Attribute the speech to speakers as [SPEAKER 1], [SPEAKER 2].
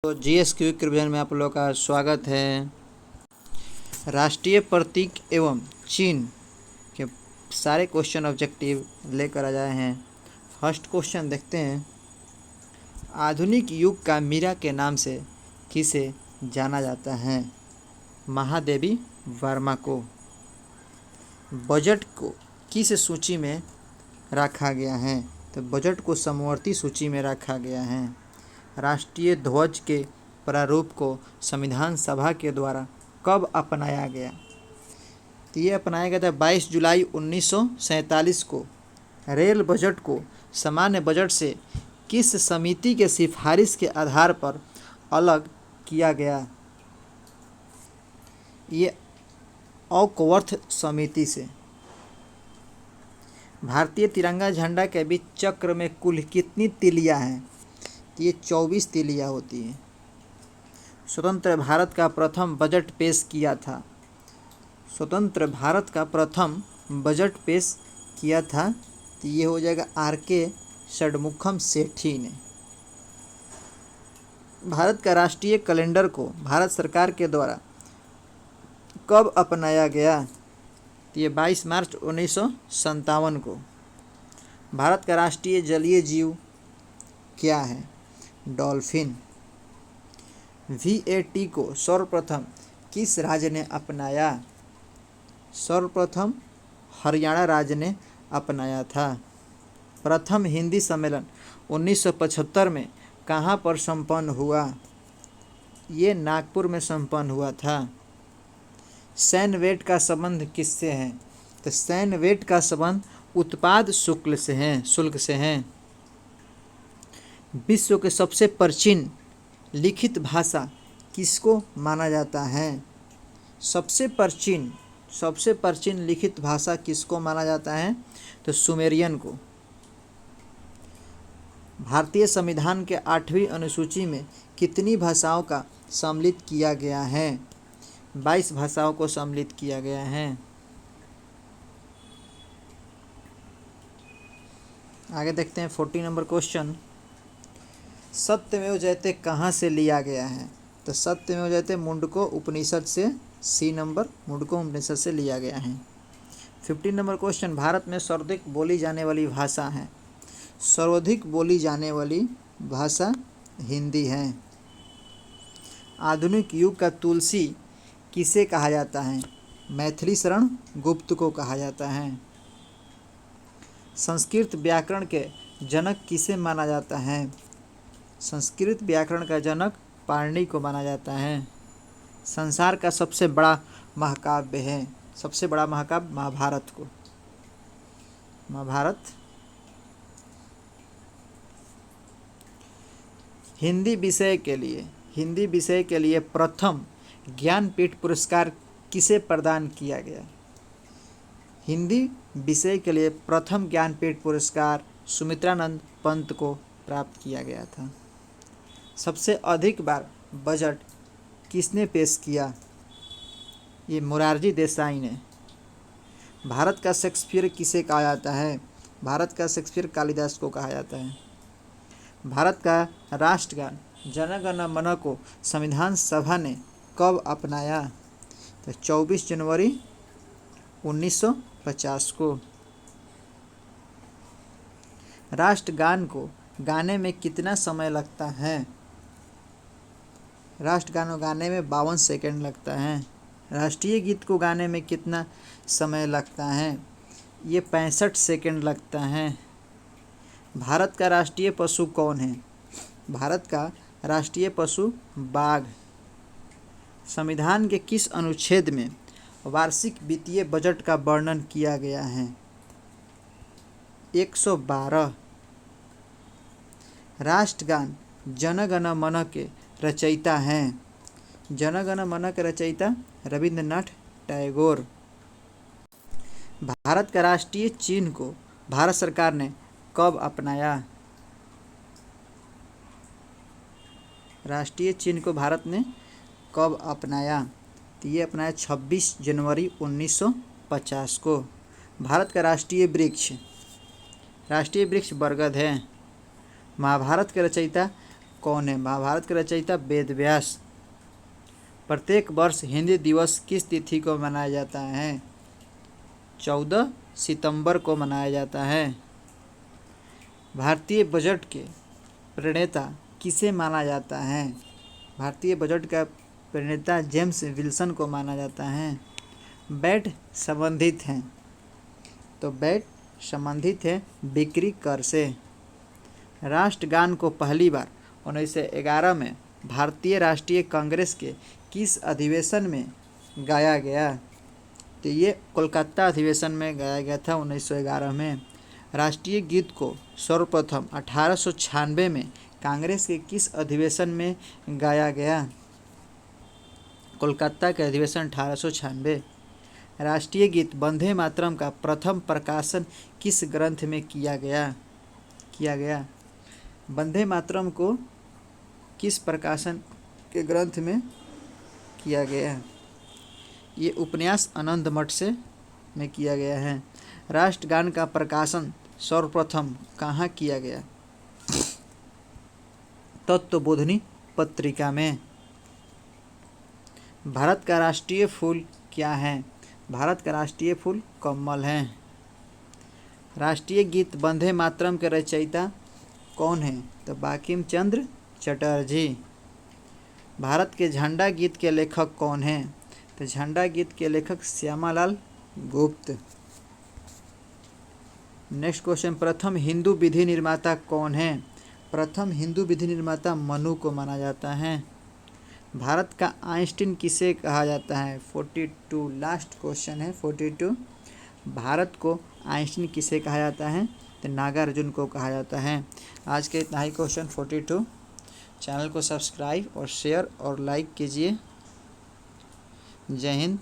[SPEAKER 1] तो GS quick revision में आप लोगों का स्वागत है। राष्ट्रीय प्रतीक एवं चिन्ह के सारे क्वेश्चन ऑब्जेक्टिव लेकर आ जाए हैं। फर्स्ट क्वेश्चन देखते हैं। आधुनिक युग का मीरा के नाम से किसे जाना जाता है? महादेवी वर्मा को। बजट को किस सूची में रखा गया है? तो बजट को समवर्ती सूची में रखा गया है। राष्ट्रीय ध्वज के प्रारूप को संविधान सभा के द्वारा कब अपनाया गया? तो ये अपनाया गया था 22 जुलाई 1947 को। रेल बजट को सामान्य बजट से किस समिति के सिफारिश के आधार पर अलग किया गया? ये ऑकवर्थ समिति से। भारतीय तिरंगा झंडा के बीच चक्र में कुल कितनी तिलियां हैं? तो ये 24 तिलियां होती हैं। स्वतंत्र भारत का प्रथम बजट पेश किया था। स्वतंत्र भारत का प्रथम बजट पेश किया था तो ये हो जाएगा आर.के. षणमुखम सेठी ने। भारत का राष्ट्रीय कैलेंडर को भारत सरकार के द्वारा कब अपनाया गया? तो ये 22 मार्च 1957 को। भारत का राष्ट्रीय जलीय जीव क्या है? डॉल्फिन। VAT को सर्वप्रथम किस राज्य ने अपनाया? सर्वप्रथम हरियाणा राज्य ने अपनाया था। प्रथम हिंदी सम्मेलन 1975 में कहाँ पर संपन्न हुआ? ये नागपुर में संपन्न हुआ था। सैन्य वेट का संबंध किससे है? तो सैन्य वेट का संबंध उत्पाद शुल्क से है। विश्व के सबसे प्राचीन लिखित भाषा किसको माना जाता है? सबसे प्राचीन लिखित भाषा किसको माना जाता है? तो सुमेरियन को। भारतीय संविधान के 8वीं अनुसूची में कितनी भाषाओं का सम्मिलित किया गया है? 22 भाषाओं को सम्मिलित किया गया है। आगे देखते हैं 40 नंबर क्वेश्चन। सत्यमेव जयते कहाँ से लिया गया है? तो सत्यमेव जयते मुंडको उपनिषद से, सी नंबर मुंडको उपनिषद से लिया गया है। 15 नंबर क्वेश्चन। भारत में सर्वाधिक बोली जाने वाली भाषा है? सर्वाधिक बोली जाने वाली भाषा हिंदी है। आधुनिक युग का तुलसी किसे कहा जाता है? मैथिली शरण गुप्त को कहा जाता है। संस्कृत व्याकरण के जनक किसे माना जाता है? संस्कृत व्याकरण का जनक पाणिनि को माना जाता है। संसार का सबसे बड़ा महाकाव्य है? सबसे बड़ा महाकाव्य महाभारत को। महाभारत। हिंदी विषय के लिए प्रथम ज्ञानपीठ पुरस्कार किसे प्रदान किया गया? हिंदी विषय के लिए प्रथम ज्ञानपीठ पुरस्कार सुमित्रानंद पंत को प्राप्त किया गया था। सबसे अधिक बार बजट किसने पेश किया? ये मोरारजी देसाई ने। भारत का शेक्सपियर किसे कहा जाता है? भारत का शेक्सपियर कालिदास को कहा जाता है। भारत का राष्ट्रगान जन गण मन को संविधान सभा ने कब अपनाया? तो 24 जनवरी 1950 को। राष्ट्रगान को गाने में कितना समय लगता है? राष्ट्रगान को गाने में 52 सेकंड लगता है। राष्ट्रीय गीत को गाने में कितना समय लगता है? ये 65 सेकंड लगता है। भारत का राष्ट्रीय पशु कौन है? भारत का राष्ट्रीय पशु बाघ। संविधान के किस अनुच्छेद में वार्षिक वित्तीय बजट का वर्णन किया गया है? 112। राष्ट्रगान जन गण मन के रचयिता हैं? जन गण मन के रचयिता रविंद्रनाथ टैगोर। भारत का राष्ट्रीय चिन्ह को भारत सरकार ने कब अपनाया? राष्ट्रीय चिन्ह को भारत ने कब अपनाया? तो ये अपनाया 26 जनवरी 1950 को। भारत का राष्ट्रीय वृक्ष बरगद है। महाभारत के रचयिता कौन है? महाभारत के रचयिता वेद व्यास। प्रत्येक वर्ष हिंदी दिवस किस तिथि को मनाया जाता है? 14 सितंबर को मनाया जाता है। भारतीय बजट के प्रणेता किसे माना जाता है? भारतीय बजट का प्रणेता जेम्स विल्सन को माना जाता है। वैट संबंधित हैं, तो वैट संबंधित है बिक्री कर से। राष्ट्रगान को पहली बार 1911 में भारतीय राष्ट्रीय कांग्रेस के किस अधिवेशन में गाया गया? तो ये कोलकाता अधिवेशन में गाया गया था 1911 में। राष्ट्रीय गीत को सर्वप्रथम 1896 में कांग्रेस के किस अधिवेशन में गाया गया? कोलकाता के अधिवेशन 1896। राष्ट्रीय गीत वंदे मातरम का प्रथम प्रकाशन किस ग्रंथ में किया गया? वंदे मातरम को किस प्रकाशन के ग्रंथ में किया गया? ये उपन्यास आनंद मठ में किया गया है। राष्ट्रगान का प्रकाशन सर्वप्रथम कहाँ किया गया? तत्वबोधिनी पत्रिका में। भारत का राष्ट्रीय फूल क्या है? भारत का राष्ट्रीय फूल कमल है। राष्ट्रीय गीत वंदे मातरम के रचयिता कौन है? तो बंकिम चंद्र चटर्जी। भारत के झंडा गीत के लेखक कौन हैं? तो झंडा गीत के लेखक श्यामालाल गुप्त। नेक्स्ट क्वेश्चन, प्रथम हिंदू विधि निर्माता कौन है? प्रथम हिंदू विधि निर्माता मनु को माना जाता है। भारत का आइंस्टीन किसे कहा जाता है? 42 लास्ट क्वेश्चन है 42। भारत को आइंस्टीन किसे कहा जाता है? तो नागार्जुन को कहा जाता है। आज के इतना ही क्वेश्चन 42। चैनल को सब्सक्राइब और शेयर और लाइक कीजिए। जय हिंद।